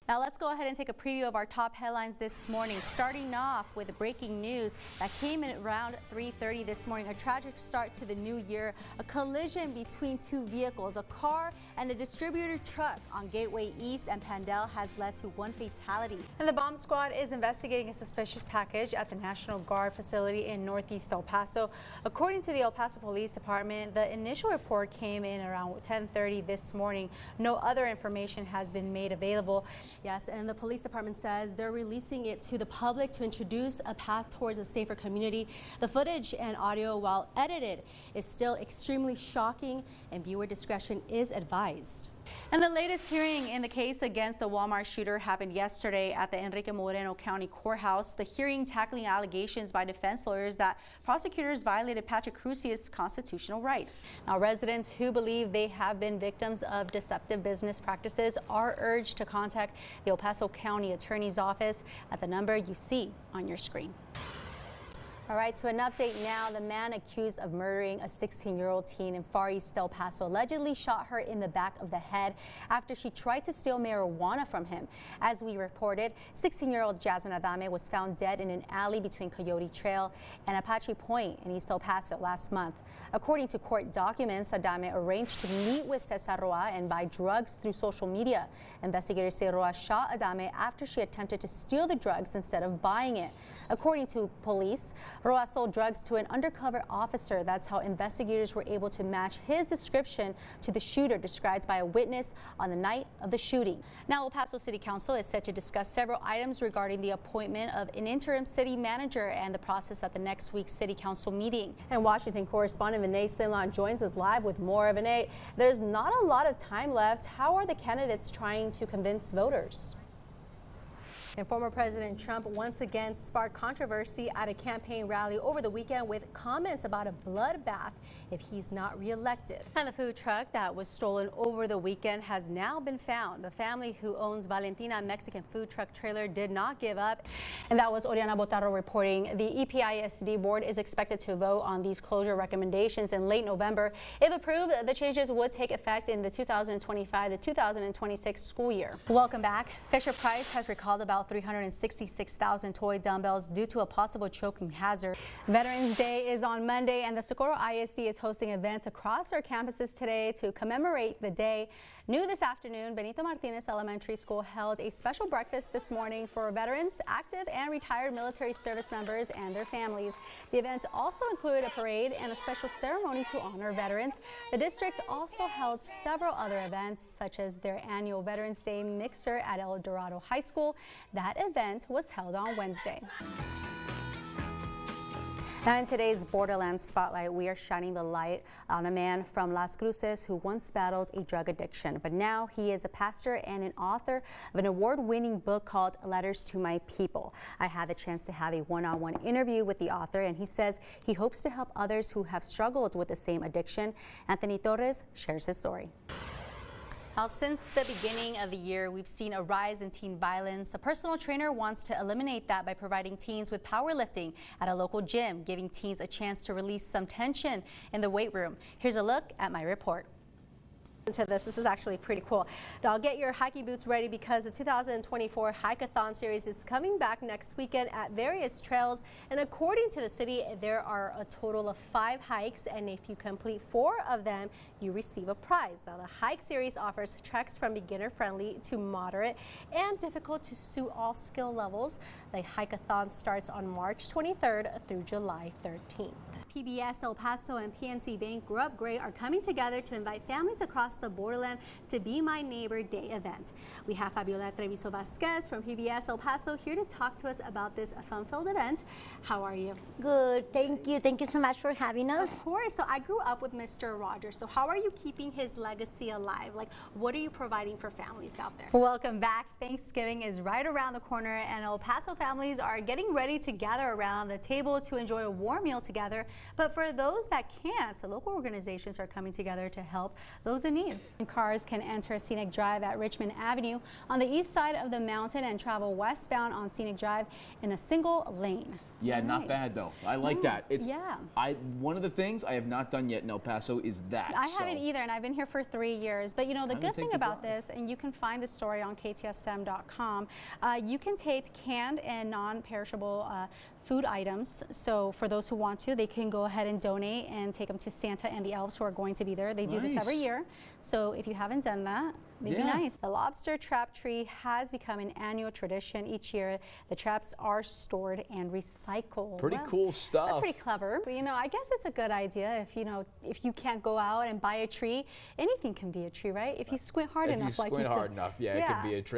Now let's go ahead and take a preview of our top headlines this morning. Starting off with breaking news that came in around 3:30 this morning. A tragic start to the new year. A collision between two vehicles, a car and a distributor truck on Gateway East and Pandel has led to one fatality. And the bomb squad is investigating a suspicious package at the National Guard facility in Northeast El Paso. According to the El Paso Police Department, the initial report came in around 10:30 this morning. No other information has been made available. Yes, and the police department says they're releasing it to the public to introduce a path towards a safer community. The footage and audio, while edited, is still extremely shocking, and viewer discretion is advised. And the latest hearing in the case against the Walmart shooter happened yesterday at the Enrique Moreno County Courthouse. The hearing tackling allegations by defense lawyers that prosecutors violated Patrick Crucia's constitutional rights. Now, residents who believe they have been victims of deceptive business practices are urged to contact the El Paso County Attorney's Office at the number you see on your screen. All right, to an update now. The man accused of murdering a 16-year-old teen in Far East El Paso allegedly shot her in the back of the head after she tried to steal marijuana from him. As we reported, 16-year-old Jasmine was found dead in an alley between Coyote Trail and Apache Point in East El Paso last month. According to court documents, Adame arranged to meet with Cesar Roa and buy drugs through social media. Investigators say Roa shot Adame after she attempted to steal the drugs instead of buying it. According to police, Roa sold drugs to an undercover officer. That's how investigators were able to match his description to the shooter described by a witness on the night of the shooting. Now, El Paso City Council is set to discuss several items regarding the appointment of an interim city manager and the process at the next week's City Council meeting. And Washington correspondent Vinay Sinlan joins us live with more. Vinay, there's not a lot of time left. How are the candidates trying to convince voters? And former President Trump once again sparked controversy at a campaign rally over the weekend with comments about a bloodbath if he's not reelected. And the food truck that was stolen over the weekend has now been found. The family who owns Valentina Mexican food truck trailer did not give up. And that was Oriana Botaro reporting. The EPISD board is expected to vote on these closure recommendations in late November. If approved, the changes would take effect in the 2025 to 2026 school year. Welcome back. Fisher-Price has recalled about 366,000 toy dumbbells due to a possible choking hazard. Veterans Day is on Monday, and the Socorro ISD is hosting events across our campuses today to commemorate the day. New this afternoon, Benito Martinez Elementary School held a special breakfast this morning for veterans, active and retired military service members, and their families. The event also included a parade and a special ceremony to honor veterans. The district also held several other events, such as their annual Veterans Day mixer at El Dorado High School. That event was held on Wednesday. Now, in today's Borderlands Spotlight, we are shining the light on a man from Las Cruces who once battled a drug addiction, but now he is a pastor and an author of an award-winning book called Letters to My People. I had the chance to have a one-on-one interview with the author, and he says he hopes to help others who have struggled with the same addiction. Anthony Torres shares his story. Well, since the beginning of the year, we've seen a rise in teen violence. A personal trainer wants to eliminate that by providing teens with powerlifting at a local gym, giving teens a chance to release some tension in the weight room. Here's a look at my report. To this is actually pretty cool. Now get your hiking boots ready because the 2024 Hike-a-thon series is coming back next weekend at various trails, and according to the city, there are a total of 5 hikes, and if you complete 4 of them, you receive a prize. Now the hike series offers treks from beginner friendly to moderate and difficult to suit all skill levels. The Hike-a-thon starts on March 23rd through July 13th. PBS El Paso and PNC Bank Grow Up Great are coming together to invite families across the borderland to Be My Neighbor Day event. We have Fabiola Treviso Vasquez from PBS El Paso here to talk to us about this fun-filled event. How are you? Good, thank you. Thank you so much for having us. Of course. So I grew up with Mr. Rogers. So how are you keeping his legacy alive? Like, what are you providing for families out there? Welcome back. Thanksgiving is right around the corner, and El Paso families are getting ready to gather around the table to enjoy a warm meal together. But for those that can't, so local organizations are coming together to help those in need. Cars can enter Scenic Drive at Richmond Avenue on the east side of the mountain and travel westbound on Scenic Drive in a single lane. Yeah, not bad though. I like that. It's one of the things I have not done yet in El Paso is that. I haven't either, and I've been here for 3 years. But you know, the good thing about this, and you can find the story on KTSM.com, you can take canned and non-perishable food items. So for those who want to, they can go ahead and donate and take them to Santa and the elves who are going to be there. They do this every year. So if you haven't done that, maybe nice. The lobster trap tree has become an annual tradition each year. The traps are stored and recycled. Pretty cool stuff. That's pretty clever. But, you know, I guess it's a good idea if you can't go out and buy a tree, anything can be a tree, right? If you squint hard enough, like you said. If you squint hard enough, yeah, it could be a tree.